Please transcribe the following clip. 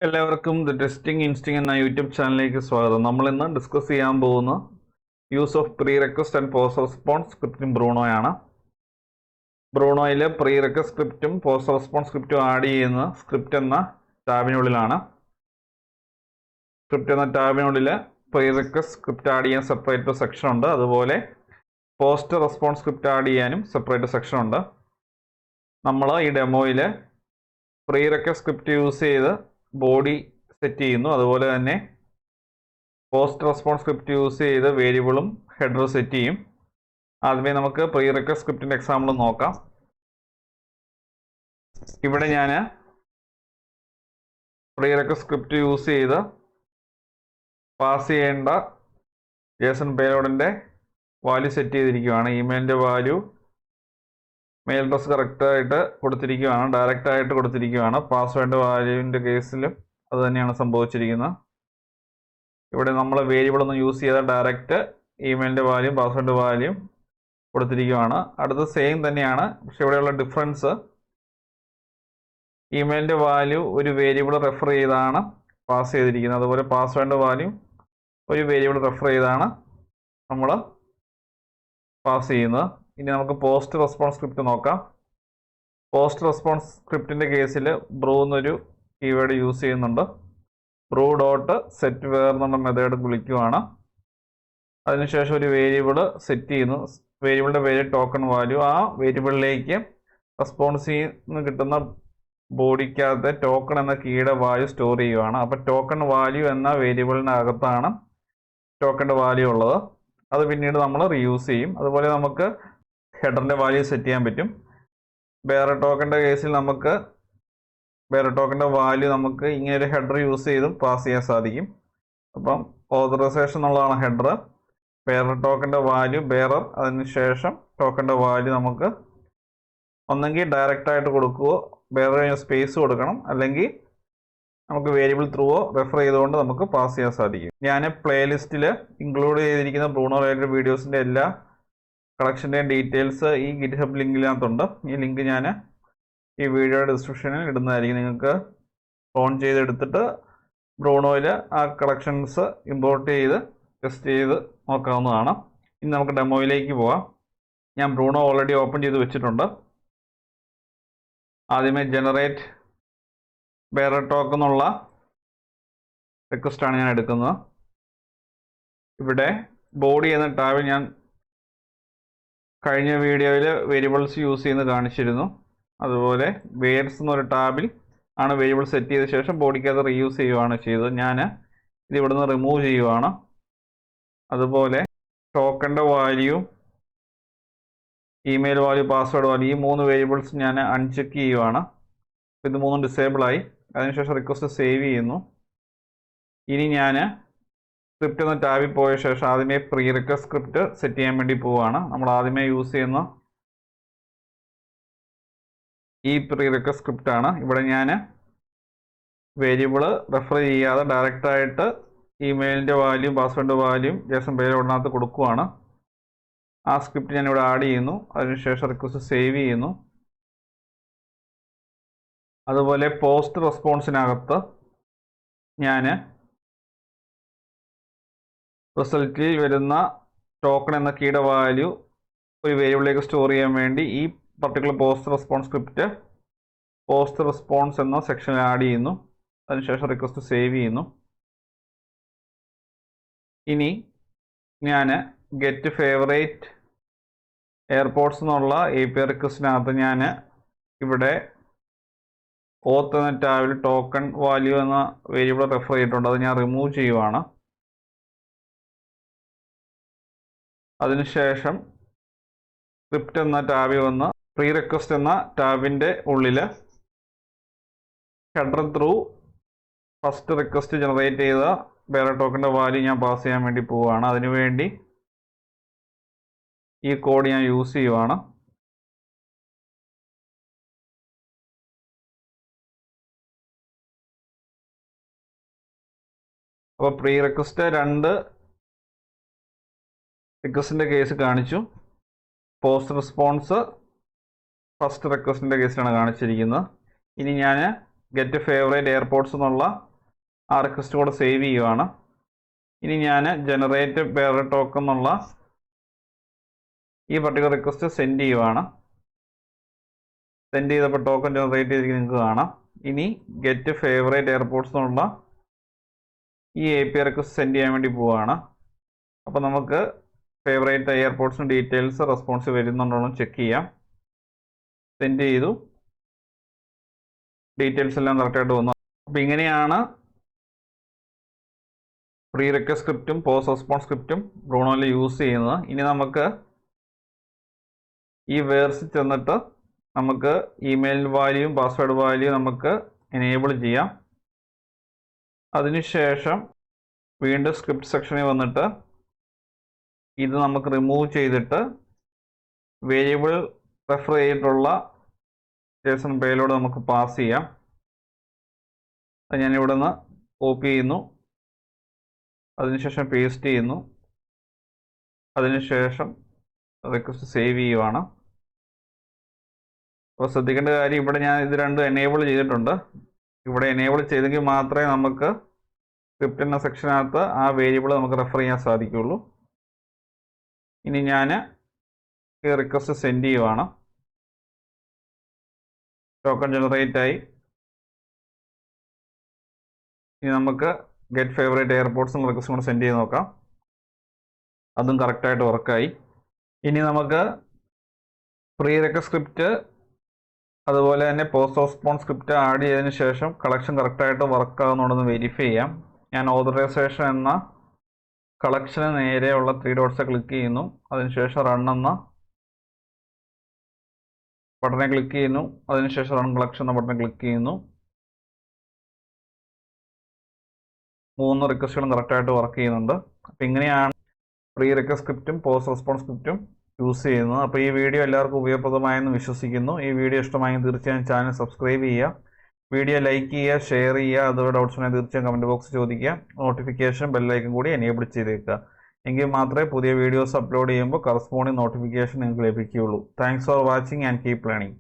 എല്ലാവർക്കും the testing ഇൻസ്റ്റിംഗ് എന്ന YouTube ചാനലിലേക്ക് സ്വാഗതം. നമ്മൾ ഇന്ന് ഡിസ്കസ് ചെയ്യാൻ പോകുന്ന use of pre request and post response സ്ക്രിപ്റ്റും ബ്രൂണോയാണ്. ബ്രൂണോയിൽ പ്രീ റിക്വസ്റ്റ് സ്ക്രിപ്റ്റും പോസ്റ്റ് റെസ്പോൺസ് സ്ക്രിപ്റ്റും ആഡ് ചെയ്യുന്ന സ്ക്രിപ്റ്റ് എന്ന ടാബിനുള്ളിലാണ്. സ്ക്രിപ്റ്റ് എന്ന ടാബിനുള്ളിൽ പ്രീ റിക്വസ്റ്റ് സ്ക്രിപ്റ്റ് ആഡ് ചെയ്യാൻ സെപ്പറേറ്റ് സെക്ഷൻ ഉണ്ട്. അതുപോലെ പോസ്റ്റ് റെസ്പോൺസ് സ്ക്രിപ്റ്റ് ആഡ് ചെയ്യാനും സെപ്പറേറ്റ് സെക്ഷൻ ഉണ്ട്. നമ്മൾ ഈ ഡെമോയിൽ പ്രീ റിക്വസ്റ്റ് സ്ക്രിപ്റ്റ് യൂസ് ചെയ്ത് ബോഡി സെറ്റ് ചെയ്യുന്നു. അതുപോലെ തന്നെ പോസ്റ്റ് റെസ്പോൺസ് സ്ക്രിപ്റ്റ് യൂസ് ചെയ്ത് വേരിയബിളും ഹെഡർ സെറ്റ് ചെയ്യും. ആദ്യമേ നമുക്ക് പ്രീ റിക്വസ്റ്റ് സ്ക്രിപ്റ്റിൻ്റെ എക്സാമ്പിൾ നോക്കാം. ഇവിടെ ഞാൻ പ്രീ റിക്വസ്റ്റ് സ്ക്രിപ്റ്റ് യൂസ് ചെയ്ത് പാസ് ചെയ്യേണ്ട ജേസൺ പേലോഡിൻ്റെ വാല്യൂ സെറ്റ് ചെയ്തിരിക്കുകയാണ്. ഇമെയിലിൻ്റെ വാല്യൂ മെയിൽ അഡ്രസ് കറക്റ്റായിട്ട് കൊടുത്തിരിക്കുകയാണ്, ഡയറക്റ്റായിട്ട് കൊടുത്തിരിക്കുകയാണ്. പാസ്വേഡ് വാല്യൂവിൻ്റെ കേസിലും അത് തന്നെയാണ് സംഭവിച്ചിരിക്കുന്നത്. ഇവിടെ നമ്മൾ വേരിയബിളൊന്നും യൂസ് ചെയ്താൽ ഡയറക്റ്റ് ഇമെയിലിൻ്റെ വാല്യൂം പാസ്വേഡ് വാല്യൂം കൊടുത്തിരിക്കുകയാണ്. അടുത്ത സെയിം തന്നെയാണ്, പക്ഷെ ഇവിടെയുള്ള ഡിഫറൻസ് ഇമെയിലിൻ്റെ വാല്യൂ ഒരു വേരിയബിൾ റെഫർ ചെയ്താണ് പാസ് ചെയ്തിരിക്കുന്നത്. അതുപോലെ പാസ്വേഡ് വാല്യൂ ഒരു വേരിയബിൾ റെഫർ ചെയ്താണ് നമ്മൾ പാസ് ചെയ്യുന്നത്. ഇനി നമുക്ക് പോസ്റ്റ് റെസ്പോൺസ് സ്ക്രിപ്റ്റ് നോക്കാം. പോസ്റ്റ് റെസ്പോൺസ് സ്ക്രിപ്റ്റിൻ്റെ കേസിൽ ബ്രൂ എന്നൊരു കീവേഡ് യൂസ് ചെയ്യുന്നുണ്ട്. ബ്രൂ ഡോട്ട് സെറ്റ് വേർ എന്നുള്ള മെത്തേഡ് വിളിക്കുകയാണ്. അതിനുശേഷം ഒരു വേരിയബിൾ സെറ്റ് ചെയ്യുന്നു. വേരിയബിളിൻ്റെ പേര് ടോക്കൺ വാല്യൂ. ആ വേരിയബിളിലേക്ക് റെസ്പോൺസിൽ നിന്ന് കിട്ടുന്ന ബോഡിക്കകത്തെ ടോക്കൺ എന്ന കീയുടെ വാല്യൂ സ്റ്റോർ ചെയ്യുകയാണ്. അപ്പോൾ ടോക്കൺ വാല്യൂ എന്ന വേരിയബിളിനകത്താണ് ടോക്കണിൻ്റെ വാല്യൂ ഉള്ളത്. അത് പിന്നീട് നമ്മൾ റീയൂസ് ചെയ്യും. അതുപോലെ നമുക്ക് ഹെഡറിൻ്റെ വാല്യൂ സെറ്റ് ചെയ്യാൻ പറ്റും. വേറെ ടോക്കണിൻ്റെ കേസിൽ നമുക്ക് വേറെ ടോക്കണിൻ്റെ വാല്യൂ നമുക്ക് ഇങ്ങനെ ഒരു ഹെഡർ യൂസ് ചെയ്തും പാസ് ചെയ്യാൻ സാധിക്കും. അപ്പം ഓതറൈസേഷൻ എന്നുള്ളതാണ് ഹെഡർ. വേറെ ടോക്കണിൻ്റെ വാല്യൂ ബെയറർ, അതിനുശേഷം ടോക്കണിൻ്റെ വാല്യൂ നമുക്ക് ഒന്നെങ്കിൽ ഡയറക്റ്റായിട്ട് കൊടുക്കുകയോ ബെയറർ സ്പേസ് കൊടുക്കണം, അല്ലെങ്കിൽ നമുക്ക് വേരിയബിൾ ത്രൂവോ റെഫർ ചെയ്തുകൊണ്ട് നമുക്ക് പാസ് ചെയ്യാൻ സാധിക്കും. ഞാൻ പ്ലേലിസ്റ്റിൽ ഇൻക്ലൂഡ് ചെയ്തിരിക്കുന്ന ബ്രൂണോ റിലേറ്റഡ് വീഡിയോസിൻ്റെ എല്ലാ കളക്ഷൻ്റെയും ഡീറ്റെയിൽസ് ഈ ഗിറ്റ്ഹബ് ലിങ്കിനകത്തുണ്ട്. ഈ ലിങ്ക് ഞാൻ ഈ വീഡിയോയുടെ ഡിസ്ക്രിപ്ഷനിൽ ഇടുന്നതായിരിക്കും. നിങ്ങൾക്ക് ഓൺ ചെയ്തെടുത്തിട്ട് ബ്രൂണോയിൽ ആ കളക്ഷൻസ് ഇമ്പോർട്ട് ചെയ്ത് ടെസ്റ്റ് ചെയ്ത് നോക്കാവുന്നതാണ്. ഇനി നമുക്ക് ഡെമോയിലേക്ക് പോവാം. ഞാൻ ബ്രൂണോ ഓൾറെഡി ഓപ്പൺ ചെയ്ത് വെച്ചിട്ടുണ്ട്. ആദ്യമേ ജനറേറ്റ് ബെയറർ ടോക്ക് എന്നുള്ള റിക്വസ്റ്റാണ് ഞാൻ എടുക്കുന്നത്. ഇവിടെ ബോഡി എന്ന ടാബിൽ ഞാൻ കഴിഞ്ഞ വീഡിയോയിൽ വേരിയബിൾസ് യൂസ് ചെയ്യുന്നത് കാണിച്ചിരുന്നു. അതുപോലെ വേർഡ്സ് എന്നൊരു ടാബിൽ ആണ് വേരിയബിൾ സെറ്റ് ചെയ്ത ശേഷം ബോഡിക്ക് അത് റീയൂസ് ചെയ്യുകയാണ് ചെയ്തത്. ഞാൻ ഇത് ഇവിടുന്ന് റിമൂവ് ചെയ്യുകയാണ്. അതുപോലെ ടോക്കണിൻ്റെ value, email value, password value, ഈ 3 വേരിയബിൾസ് ഞാൻ അൺചെക്ക് ചെയ്യുകയാണ്. ഇത് 3 ഡിസേബിളായി. അതിനുശേഷം റിക്വസ്റ്റ് സേവ് ചെയ്യുന്നു. ഇനി ഞാൻ സ്ക്രിപ്റ്റ് എന്ന ടാബിൽ പോയ ശേഷം ആദ്യമേ പ്രീ റിക്വസ്റ്റ് സ്ക്രിപ്റ്റ് സെറ്റ് ചെയ്യാൻ വേണ്ടി പോവുകയാണ്. നമ്മൾ ആദ്യമേ യൂസ് ചെയ്യുന്ന ഈ പ്രീ റിക്വസ്റ്റ് സ്ക്രിപ്റ്റാണ്. ഇവിടെ ഞാൻ വേരിയബിൾ റെഫർ ചെയ്യാതെ ഡയറക്റ്റായിട്ട് ഇമെയിലിൻ്റെ വാല്യൂം പാസ്വേഡ് വാല്യൂം ജേസൺ പേലോഡിനകത്ത് കൊടുക്കുകയാണ്. ആ സ്ക്രിപ്റ്റ് ഞാനിവിടെ ആഡ് ചെയ്യുന്നു. അതിനുശേഷം റിക്വസ്റ്റ് സേവ് ചെയ്യുന്നു. അതുപോലെ പോസ്റ്റ് റെസ്പോൺസിനകത്ത് ഞാൻ റിസൾട്ടിൽ വരുന്ന ടോക്കൺ എന്ന കീയുടെ വാല്യൂ ഒരു വേരിയബിളിലേക്ക് സ്റ്റോർ ചെയ്യാൻ വേണ്ടി ഈ particular post response script post response എന്ന സെക്ഷനിൽ ആഡ് ചെയ്യുന്നു. അതിനുശേഷം റിക്വസ്റ്റ് സേവ് ചെയ്യുന്നു. ഇനി ഞാൻ ഗെറ്റ് ഫേവറേറ്റ് എയർപോർട്ട്സ് എന്നുള്ള API റിക്വസ്റ്റിനകത്ത് ഞാൻ ഇവിടെ ഓത്ത് എന്ന ടാബിൽ ടോക്കൺ വാല്യൂ എന്ന വേരിയബിൾ റെഫർ ചെയ്തിട്ടുണ്ട്. അത് ഞാൻ റിമൂവ് ചെയ്യുവാണ്. അതിനുശേഷം സ്ക്രിപ്റ്റ് എന്ന ടാബിൽ വന്ന് പ്രീ റിക്വസ്റ്റ് എന്ന ടാബിൻ്റെ ഉള്ളിൽ header through first request generate ചെയ്ത വേറെ ടോക്കണിൻ്റെ വാല്യൂ ഞാൻ പാസ് ചെയ്യാൻ വേണ്ടി പോവുകയാണ്. അതിനുവേണ്ടി ഈ കോഡ് ഞാൻ യൂസ് ചെയ്യുവാണ്. അപ്പോൾ പ്രീ റിക്വസ്റ്റ് 2 റിക്വസ്റ്റിൻ്റെ കേസ് കാണിച്ചു. പോസ്റ്റ് റെസ്പോൺസ് ഫസ്റ്റ് റിക്വസ്റ്റിൻ്റെ കേസിലാണ് കാണിച്ചിരിക്കുന്നത്. ഇനി ഞാൻ ഗെറ്റ് ഫേവറേറ്റ് എയർപോർട്ട്സ് എന്നുള്ള ആ റിക്വസ്റ്റ് കൂടെ സേവ് ചെയ്യുവാണ്. ഇനി ഞാൻ ജനറേറ്റ് ബെയർ ടോക്കൺ എന്നുള്ള ഈ പർട്ടിക്കുലർ റിക്വസ്റ്റ് സെൻഡ് ചെയ്യുവാണ്. സെൻഡ് ചെയ്തപ്പോൾ ടോക്കൺ ജനറേറ്റ് ചെയ്തിരിക്കുന്നത് നിങ്ങൾക്ക് കാണാം. ഇനി ഗെറ്റ് ഫേവറേറ്റ് എയർപോർട്ട്സ് എന്നുള്ള ഈ API റിക്വസ്റ്റ് സെൻഡ് ചെയ്യാൻ വേണ്ടി പോവുകയാണ്. അപ്പോൾ നമുക്ക് ഫേവറേറ്റ് എയർപോർട്ട്സിന് ഡീറ്റെയിൽസ് റെസ്പോൺസ് വരുന്നുണ്ടോ എന്ന് ചെക്ക് ചെയ്യാം. സെൻഡ് ചെയ്തു, ഡീറ്റെയിൽസ് എല്ലാം കറക്റ്റായിട്ട് വന്നു. അപ്പോൾ ഇങ്ങനെയാണ് പ്രീ റിക്വസ്റ്റ് സ്ക്രിപ്റ്റും പോസ്റ്റ് റെസ്പോൺസ് സ്ക്രിപ്റ്റും ബ്രൂണോയിൽ യൂസ് ചെയ്യുന്നത്. ഇനി നമുക്ക് ഈ വേർസിൽ ചെന്നിട്ട് നമുക്ക് ഇമെയിൽ വാല്യൂയും പാസ്വേഡ് വാല്യൂ നമുക്ക് എനേബിൾ ചെയ്യാം. അതിനുശേഷം വീണ്ടും സ്ക്രിപ്റ്റ് സെക്ഷനിൽ വന്നിട്ട് ഇത് നമുക്ക് റിമൂവ് ചെയ്തിട്ട് വേരിയബിൾ റെഫർ ചെയ്തിട്ടുള്ള JSON പേലോട് നമുക്ക് പാസ് ചെയ്യാം. അത് ഞാൻ ഇവിടെ നിന്ന് കോപ്പി ചെയ്യുന്നു, അതിനുശേഷം പേസ്റ്റ് ചെയ്യുന്നു, അതിനുശേഷം റിക്വസ്റ്റ് സേവ് ചെയ്യുവാണ്. അപ്പോൾ ശ്രദ്ധിക്കേണ്ട കാര്യം, ഇവിടെ ഞാൻ ഇത് രണ്ടും എനേബിൾ ചെയ്തിട്ടുണ്ട്. ഇവിടെ എനേബിൾ ചെയ്തെങ്കിൽ മാത്രമേ നമുക്ക് സ്ക്രിപ്റ്റ് എന്ന സെക്ഷനകത്ത് ആ വേരിയബിൾ നമുക്ക് റെഫർ ചെയ്യാൻ സാധിക്കുകയുള്ളൂ. ഇനി ഞാൻ ഈ റിക്വസ്റ്റ് സെൻഡ് ചെയ്യുവാണ്. ടോക്കൺ ജനറേറ്റ് ആയി. ഇനി നമുക്ക് ഗെറ്റ് ഫേവറേറ്റ് എയർപോർട്ട്സ് എന്ന റിക്വസ്റ്റ് കൂടെ സെൻഡ് ചെയ്ത് നോക്കാം. അതും കറക്റ്റായിട്ട് വർക്കായി. ഇനി നമുക്ക് പ്രീ റിക്വസ്റ്റ് സ്ക്രിപ്റ്റ് അതുപോലെ തന്നെ പോസ്റ്റ് റെസ്പോൺസ് സ്ക്രിപ്റ്റ് ആഡ് ചെയ്തതിന് ശേഷം കളക്ഷൻ കറക്റ്റായിട്ട് വർക്ക് ആകുന്നുണ്ടെന്ന് വെരിഫൈ ചെയ്യാം. ഞാൻ ഓതറൈസേഷൻ എന്ന കളക്ഷന് നേരെയുള്ള 3 ഡോട്ട്സ് ക്ലിക്ക് ചെയ്യുന്നു. അതിനുശേഷം റൺ എന്ന ബട്ടനെ ക്ലിക്ക് ചെയ്യുന്നു. അതിനുശേഷം റൺ കളക്ഷൻ എന്ന ബട്ടനെ ക്ലിക്ക് ചെയ്യുന്നു. 3 റിക്വസ്റ്റുകളും കറക്റ്റായിട്ട് വർക്ക് ചെയ്യുന്നുണ്ട്. അപ്പോൾ ഇങ്ങനെയാണ് പ്രീ റിക്വസ്റ്റ് സ്ക്രിപ്റ്റും പോസ്റ്റ് റെസ്പോൺസ് സ്ക്രിപ്റ്റും യൂസ് ചെയ്യുന്നത്. അപ്പോൾ ഈ വീഡിയോ എല്ലാവർക്കും ഉപയോഗപ്രദമായെന്ന് വിശ്വസിക്കുന്നു. ഈ വീഡിയോ ഇഷ്ടമായെങ്കിൽ തീർച്ചയായും ചാനൽ സബ്സ്ക്രൈബ് ചെയ്യുക, വീഡിയോ ലൈക്ക് ചെയ്യുക, ഷെയർ ചെയ്യുക. അതുപോലെ ഡൗട്ട്സ് ഉണ്ടെങ്കിൽ തീർച്ചയായും കമൻറ്റ് ബോക്സിൽ ചോദിക്കുക. നോട്ടിഫിക്കേഷൻ ബെല്ലൈക്കൻ കൂടി എനേബിൾ ചെയ്തേക്കുക. എങ്കിൽ മാത്രമേ പുതിയ വീഡിയോസ് അപ്ലോഡ് ചെയ്യുമ്പോൾ കറസ്പോണ്ടിങ് നോട്ടിഫിക്കേഷൻ നിങ്ങൾക്ക് ലഭിക്കുകയുള്ളൂ. Thanks for watching and keep learning.